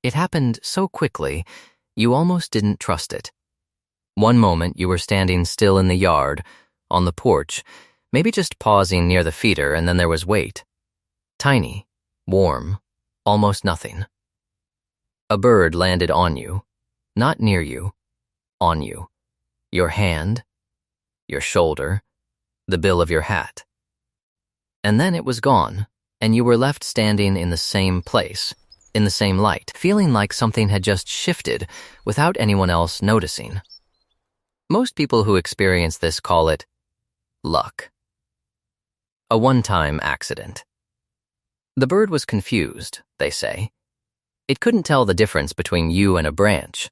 It happened so quickly, you almost didn't trust it. One moment you were standing still in the yard, on the porch, maybe just pausing near the feeder, and then there was wait. Tiny, warm, almost nothing. A bird landed on you, not near you, on you. Your hand, your shoulder, the bill of your hat. And then it was gone, and you were left standing in the same place, in the same light, feeling like something had just shifted without anyone else noticing. Most people who experience this call it luck. A one-time accident. The bird was confused, they say. It couldn't tell the difference between you and a branch.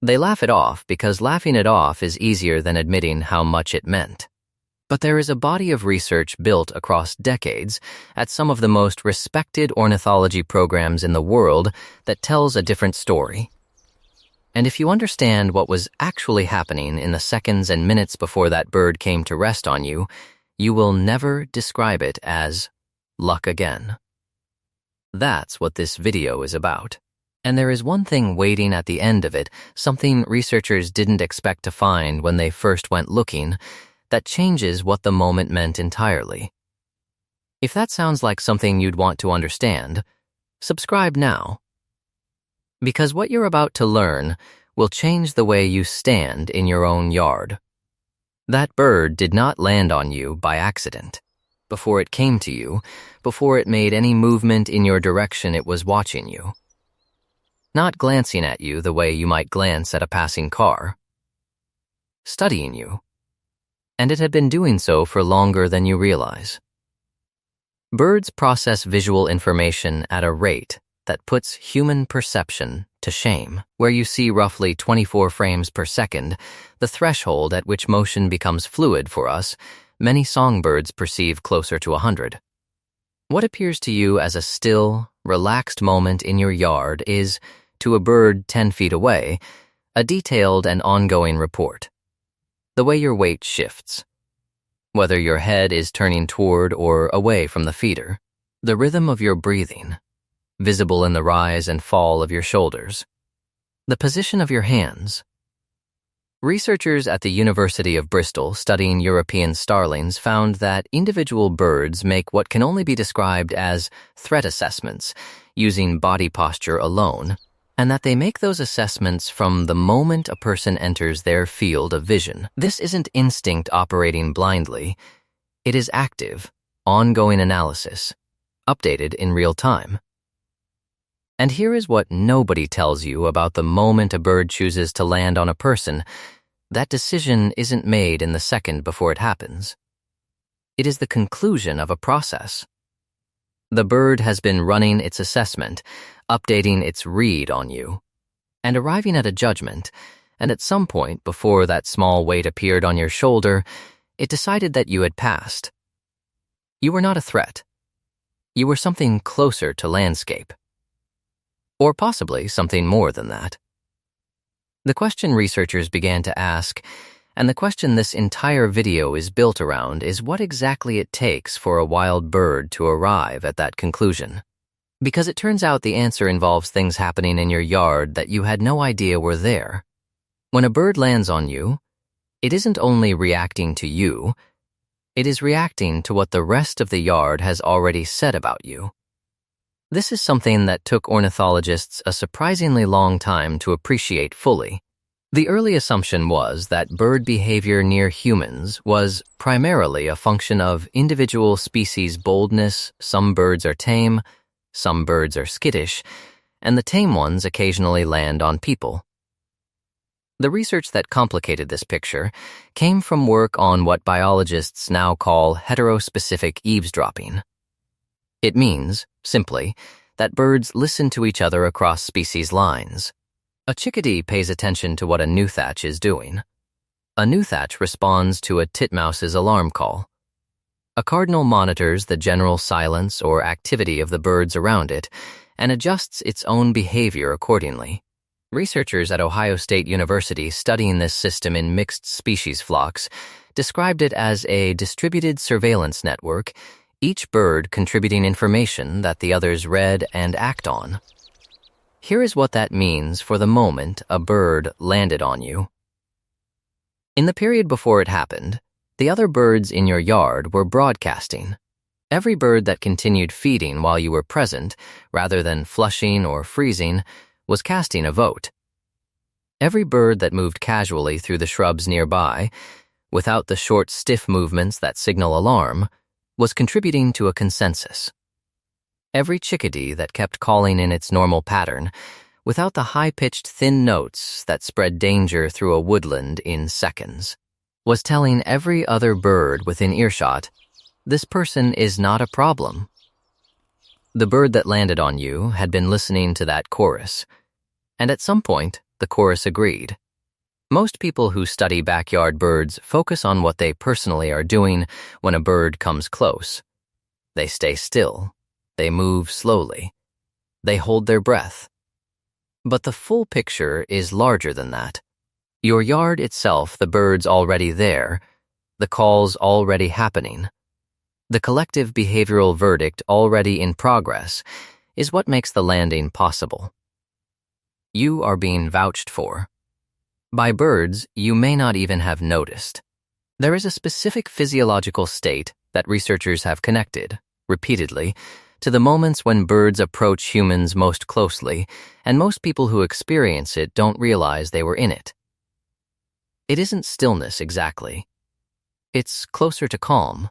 They laugh it off because laughing it off is easier than admitting how much it meant. But there is a body of research built across decades at some of the most respected ornithology programs in the world that tells a different story. And if you understand what was actually happening in the seconds and minutes before that bird came to rest on you, you will never describe it as luck again. That's what this video is about. And there is one thing waiting at the end of it, something researchers didn't expect to find when they first went looking, that changes what the moment meant entirely. If that sounds like something you'd want to understand, subscribe now. Because what you're about to learn will change the way you stand in your own yard. That bird did not land on you by accident. Before it came to you, before it made any movement in your direction, it was watching you. Not glancing at you the way you might glance at a passing car. Studying you. And it had been doing so for longer than you realize. Birds process visual information at a rate that puts human perception to shame. Where you see roughly 24 frames per second, the threshold at which motion becomes fluid for us, many songbirds perceive closer to 100. What appears to you as a still, relaxed moment in your yard is, to a bird 10 feet away, a detailed and ongoing report. The way your weight shifts, whether your head is turning toward or away from the feeder, the rhythm of your breathing, visible in the rise and fall of your shoulders, the position of your hands. Researchers at the University of Bristol studying European starlings found that individual birds make what can only be described as threat assessments using body posture alone, and that they make those assessments from the moment a person enters their field of vision. This isn't instinct operating blindly. It is active, ongoing analysis, updated in real time. And here is what nobody tells you about the moment a bird chooses to land on a person. That decision isn't made in the second before it happens. It is the conclusion of a process. The bird has been running its assessment, updating its read on you, and arriving at a judgment, and at some point before that small weight appeared on your shoulder, it decided that you had passed. You were not a threat. You were something closer to landscape. Or possibly something more than that. The question researchers began to ask, and the question this entire video is built around, is what exactly it takes for a wild bird to arrive at that conclusion. Because it turns out the answer involves things happening in your yard that you had no idea were there. When a bird lands on you, it isn't only reacting to you, it is reacting to what the rest of the yard has already said about you. This is something that took ornithologists a surprisingly long time to appreciate fully. The early assumption was that bird behavior near humans was primarily a function of individual species boldness. Some birds are tame, some birds are skittish, and the tame ones occasionally land on people. The research that complicated this picture came from work on what biologists now call heterospecific eavesdropping. It means, simply, that birds listen to each other across species lines. A chickadee pays attention to what a newthatch is doing. A newthatch responds to a titmouse's alarm call. A cardinal monitors the general silence or activity of the birds around it and adjusts its own behavior accordingly. Researchers at Ohio State University studying this system in mixed species flocks described it as a distributed surveillance network, each bird contributing information that the others read and act on. Here is what that means for the moment a bird landed on you. In the period before it happened, the other birds in your yard were broadcasting. Every bird that continued feeding while you were present, rather than flushing or freezing, was casting a vote. Every bird that moved casually through the shrubs nearby, without the short, stiff movements that signal alarm, was contributing to a consensus. Every chickadee that kept calling in its normal pattern, without the high-pitched thin notes that spread danger through a woodland in seconds, was telling every other bird within earshot, this person is not a problem. The bird that landed on you had been listening to that chorus, and at some point, the chorus agreed. Most people who study backyard birds focus on what they personally are doing when a bird comes close. They stay still. They move slowly. They hold their breath. But the full picture is larger than that. Your yard itself, the birds already there, the calls already happening, the collective behavioral verdict already in progress is what makes the landing possible. You are being vouched for. By birds you may not even have noticed. There is a specific physiological state that researchers have connected, repeatedly, to the moments when birds approach humans most closely, and most people who experience it don't realize they were in it. It isn't stillness exactly. It's closer to calm.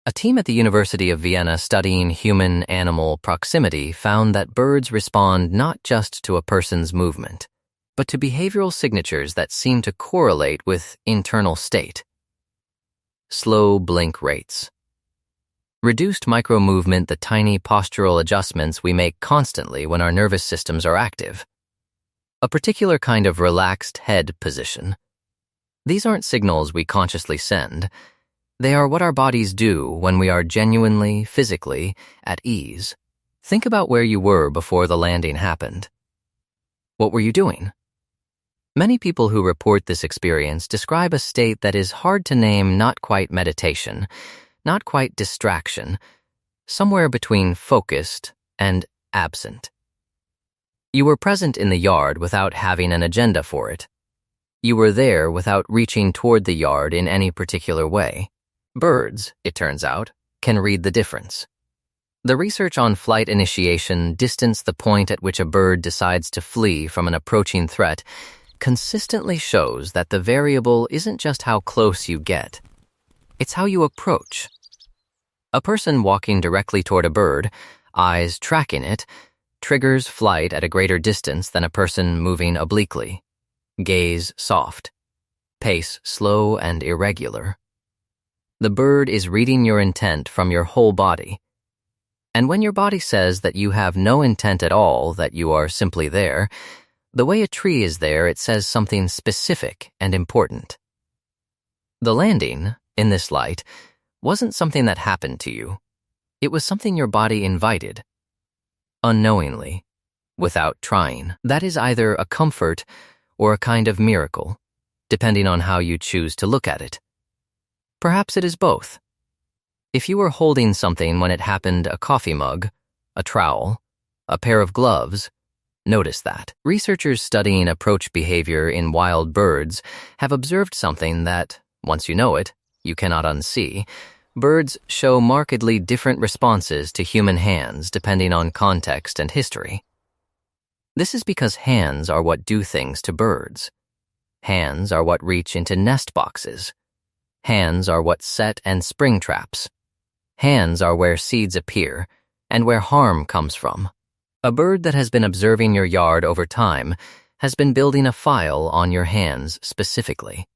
A team at the University of Vienna studying human-animal proximity found that birds respond not just to a person's movement, but to behavioral signatures that seem to correlate with internal state. Slow blink rates. Reduced micro-movement, the tiny postural adjustments we make constantly when our nervous systems are active. A particular kind of relaxed head position. These aren't signals we consciously send. They are what our bodies do when we are genuinely, physically, at ease. Think about where you were before the landing happened. What were you doing? Many people who report this experience describe a state that is hard to name, not quite meditation, not quite distraction, somewhere between focused and absent. You were present in the yard without having an agenda for it. You were there without reaching toward the yard in any particular way. Birds, it turns out, can read the difference. The research on flight initiation distanced the point at which a bird decides to flee from an approaching threat consistently shows that the variable isn't just how close you get. It's how you approach. A person walking directly toward a bird, eyes tracking it, triggers flight at a greater distance than a person moving obliquely. Gaze soft. Pace slow and irregular. The bird is reading your intent from your whole body. And when your body says that you have no intent at all, that you are simply there, the way a tree is there, it says something specific and important. The landing, in this light, wasn't something that happened to you. It was something your body invited. Unknowingly, without trying. That is either a comfort or a kind of miracle, depending on how you choose to look at it. Perhaps it is both. If you were holding something when it happened, a coffee mug, a trowel, a pair of gloves, notice that. Researchers studying approach behavior in wild birds have observed something that, once you know it, you cannot unsee. Birds show markedly different responses to human hands depending on context and history. This is because hands are what do things to birds. Hands are what reach into nest boxes. Hands are what set and spring traps. Hands are where seeds appear and where harm comes from. A bird that has been observing your yard over time has been building a file on your hands specifically.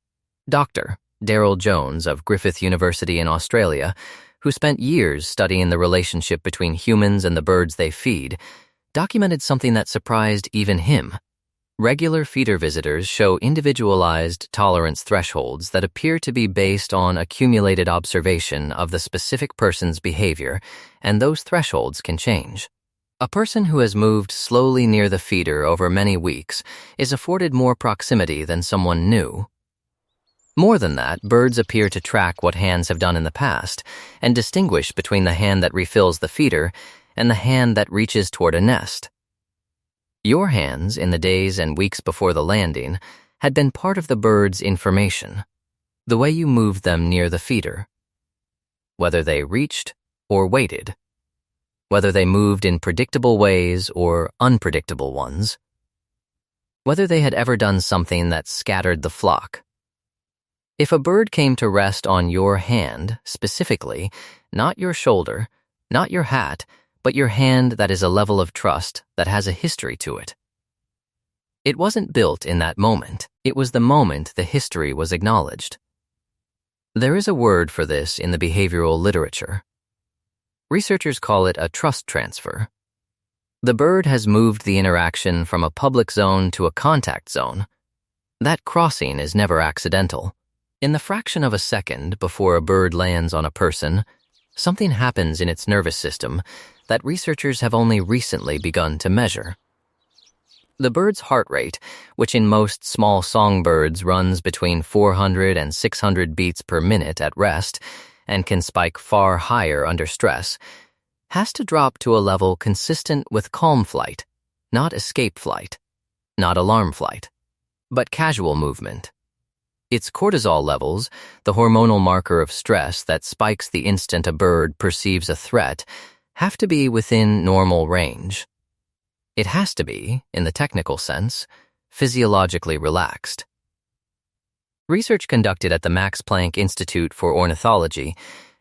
Dr. Daryl Jones of Griffith University in Australia, who spent years studying the relationship between humans and the birds they feed, documented something that surprised even him. Regular feeder visitors show individualized tolerance thresholds that appear to be based on accumulated observation of the specific person's behavior, and those thresholds can change. A person who has moved slowly near the feeder over many weeks is afforded more proximity than someone new. More than that, birds appear to track what hands have done in the past and distinguish between the hand that refills the feeder and the hand that reaches toward a nest. Your hands, in the days and weeks before the landing, had been part of the bird's information, the way you moved them near the feeder. Whether they reached or waited, whether they moved in predictable ways or unpredictable ones, whether they had ever done something that scattered the flock. If a bird came to rest on your hand, specifically, not your shoulder, not your hat, but your hand that is a level of trust that has a history to it. It wasn't built in that moment. It was the moment the history was acknowledged. There is a word for this in the behavioral literature. Researchers call it a trust transfer. The bird has moved the interaction from a public zone to a contact zone. That crossing is never accidental. In the fraction of a second before a bird lands on a person, something happens in its nervous system that researchers have only recently begun to measure. The bird's heart rate, which in most small songbirds runs between 400 and 600 beats per minute at rest and can spike far higher under stress, has to drop to a level consistent with calm flight, not escape flight, not alarm flight, but casual movement. Its cortisol levels, the hormonal marker of stress that spikes the instant a bird perceives a threat, have to be within normal range. It has to be, in the technical sense, physiologically relaxed. Research conducted at the Max Planck Institute for Ornithology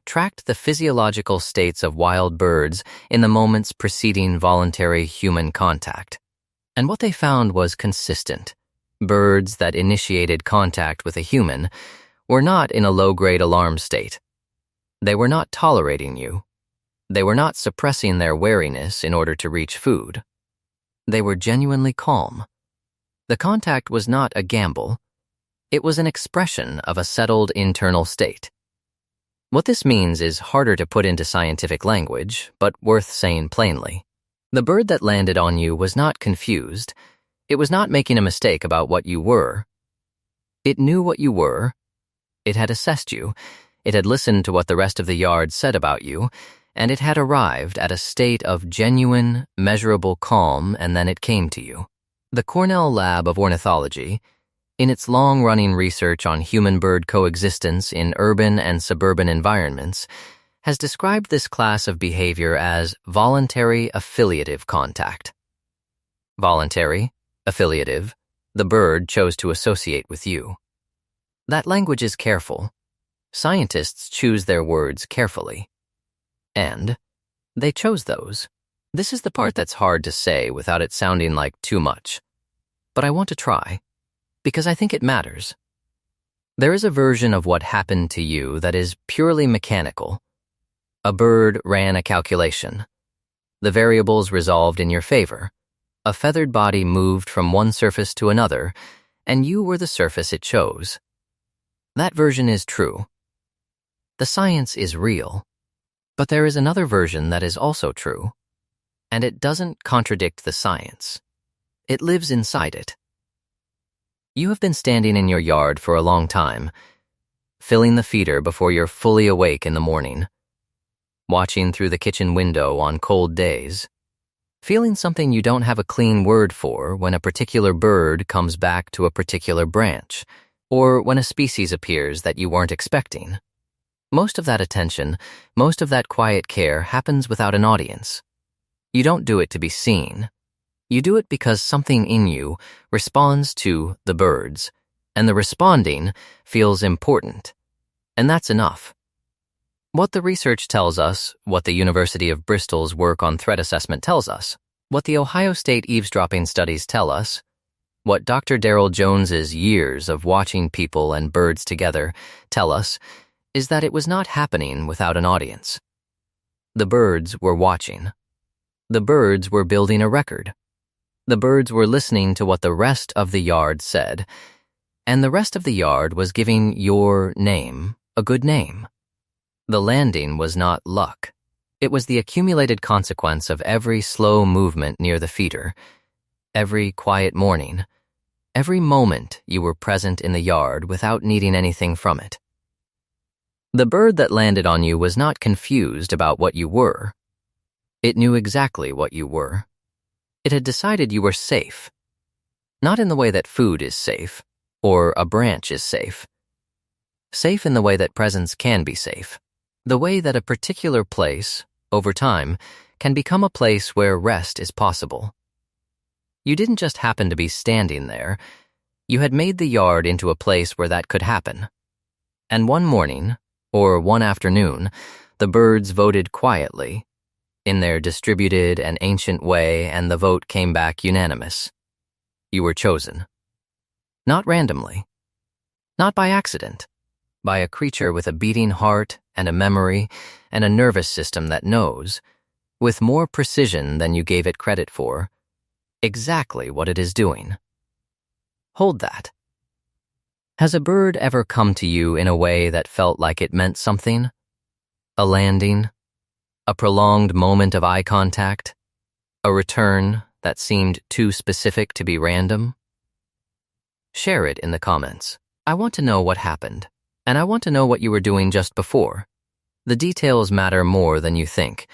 tracked the physiological states of wild birds in the moments preceding voluntary human contact. And what they found was consistent. Birds that initiated contact with a human were not in a low-grade alarm state. They were not tolerating you. They were not suppressing their wariness in order to reach food. They were genuinely calm. The contact was not a gamble. It was an expression of a settled internal state. What this means is harder to put into scientific language, but worth saying plainly. The bird that landed on you was not confused. It was not making a mistake about what you were. It knew what you were. It had assessed you. It had listened to what the rest of the yard said about you, and it had arrived at a state of genuine, measurable calm, and then it came to you. The Cornell Lab of Ornithology, in its long-running research on human-bird coexistence in urban and suburban environments, has described this class of behavior as voluntary affiliative contact. Voluntary, affiliative, the bird chose to associate with you. That language is careful. Scientists choose their words carefully. And they chose those. This is the part that's hard to say without it sounding like too much. But I want to try, because I think it matters. There is a version of what happened to you that is purely mechanical. A bird ran a calculation. The variables resolved in your favor. A feathered body moved from one surface to another, and you were the surface it chose. That version is true. The science is real. But there is another version that is also true, and it doesn't contradict the science. It lives inside it. You have been standing in your yard for a long time, filling the feeder before you're fully awake in the morning, watching through the kitchen window on cold days, feeling something you don't have a clean word for when a particular bird comes back to a particular branch, or when a species appears that you weren't expecting. Most of that attention, most of that quiet care happens without an audience. You don't do it to be seen. You do it because something in you responds to the birds, and the responding feels important. And that's enough. What the research tells us, what the University of Bristol's work on threat assessment tells us, what the Ohio State eavesdropping studies tell us, what Dr. Darrell Jones's years of watching people and birds together tell us, is that it was not happening without an audience. The birds were watching. The birds were building a record. The birds were listening to what the rest of the yard said, and the rest of the yard was giving your name a good name. The landing was not luck. It was the accumulated consequence of every slow movement near the feeder, every quiet morning, every moment you were present in the yard without needing anything from it. The bird that landed on you was not confused about what you were. It knew exactly what you were. It had decided you were safe. Not in the way that food is safe, or a branch is safe. Safe in the way that presence can be safe. The way that a particular place, over time, can become a place where rest is possible. You didn't just happen to be standing there. You had made the yard into a place where that could happen. And one morning, or one afternoon, the birds voted quietly, in their distributed and ancient way, and the vote came back unanimous. You were chosen. Not randomly. Not by accident. By a creature with a beating heart and a memory and a nervous system that knows, with more precision than you gave it credit for, exactly what it is doing. Hold that. Has a bird ever come to you in a way that felt like it meant something? A landing? A prolonged moment of eye contact? A return that seemed too specific to be random? Share it in the comments. I want to know what happened, and I want to know what you were doing just before. The details matter more than you think,